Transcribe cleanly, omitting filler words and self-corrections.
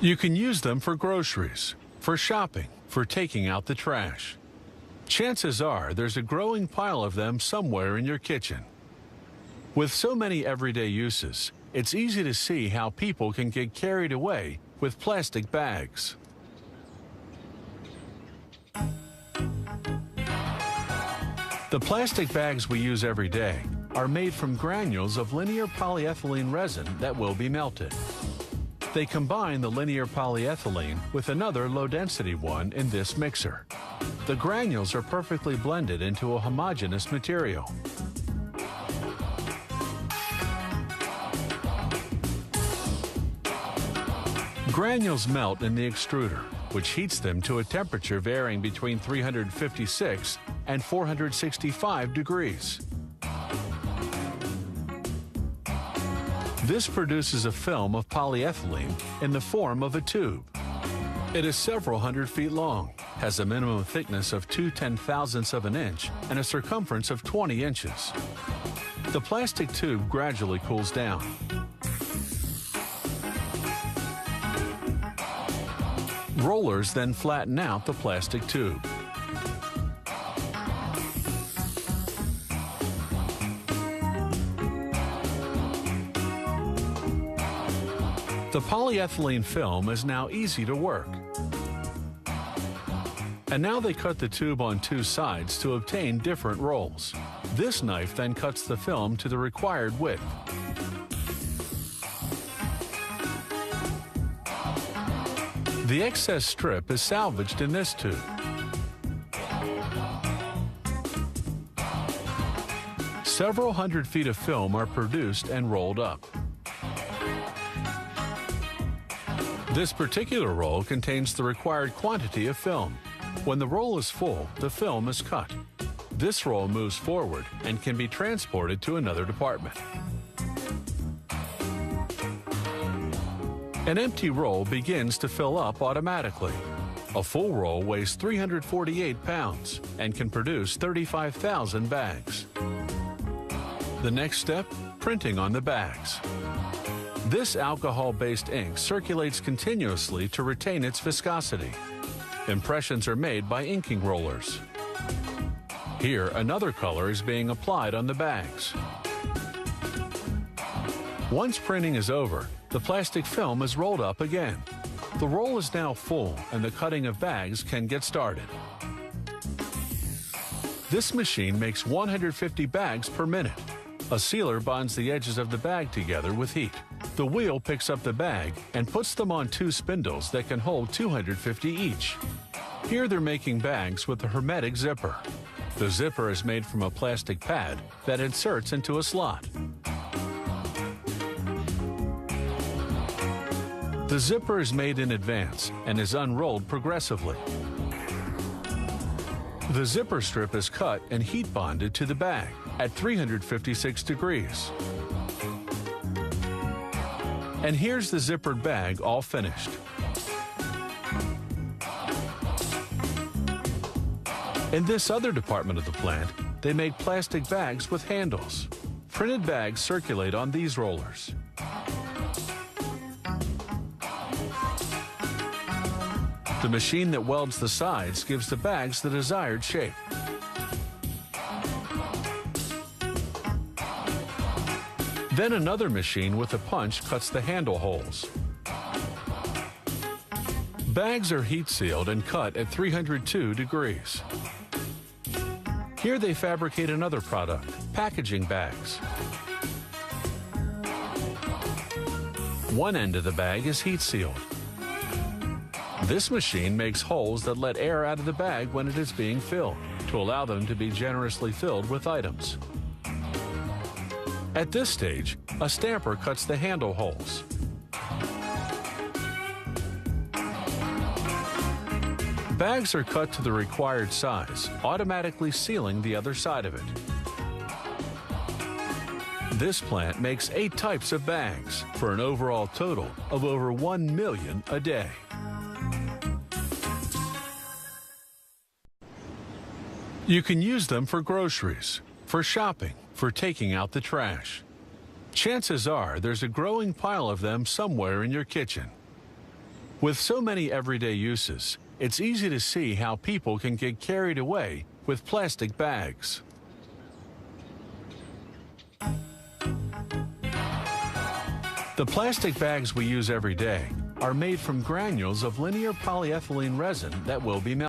You can use them for groceries, for shopping, for taking out the trash. Chances are there's a growing pile of them somewhere in your kitchen. With so many everyday uses, it's easy to see how people can get carried away with plastic bags. The plastic bags we use every day are made from granules of linear polyethylene resin that will be melted. They combine the linear polyethylene with another low-density one in this mixer. The granules are perfectly blended into a homogeneous material. Granules melt in the extruder, which heats them to a temperature varying between 356 and 465 degrees. This produces a film of polyethylene in the form of a tube. It is several hundred feet long, has a minimum thickness of 2/10,000ths of an inch, and a circumference of 20 inches. The plastic tube gradually cools down. Rollers then flatten out the plastic tube. The polyethylene film is now easy to work. And now they cut the tube on two sides to obtain different rolls. This knife then cuts the film to the required width. The excess strip is salvaged in this tube. Several hundred feet of film are produced and rolled up. This particular roll contains the required quantity of film. When the roll is full, the film is cut. This roll moves forward and can be transported to another department. An empty roll begins to fill up automatically. A full roll weighs 348 pounds and can produce 35,000 bags. The next step, printing on the bags. This alcohol-based ink circulates continuously to retain its viscosity. Impressions are made by inking rollers. Here, another color is being applied on the bags. Once printing is over, the plastic film is rolled up again. The roll is now full and the cutting of bags can get started. This machine makes 150 bags per minute. A sealer bonds the edges of the bag together with heat. The wheel picks up the bag and puts them on two spindles that can hold 250 each. Here they're making bags with a hermetic zipper. The zipper is made from a plastic pad that inserts into a slot. The zipper is made in advance and is unrolled progressively. The zipper strip is cut and heat bonded to the bag at 356 degrees. And here's the zippered bag all finished. In this other department of the plant, they make plastic bags with handles. Printed bags circulate on these rollers. The machine that welds the sides gives the bags the desired shape. Then another machine with a punch cuts the handle holes. Bags are heat sealed and cut at 302 degrees. Here they fabricate another product, packaging bags. One end of the bag is heat sealed. This machine makes holes that let air out of the bag when it is being filled, to allow them to be generously filled with items. At this stage, a stamper cuts the handle holes. Bags are cut to the required size, automatically sealing the other side of it. This plant makes 8 types of bags for an overall total of over 1 million a day. You can use them for groceries, for shopping, for taking out the trash. Chances are there's a growing pile of them somewhere in your kitchen. With so many everyday uses, it's easy to see how people can get carried away with plastic bags. The plastic bags we use every day are made from granules of linear polyethylene resin that will be melted.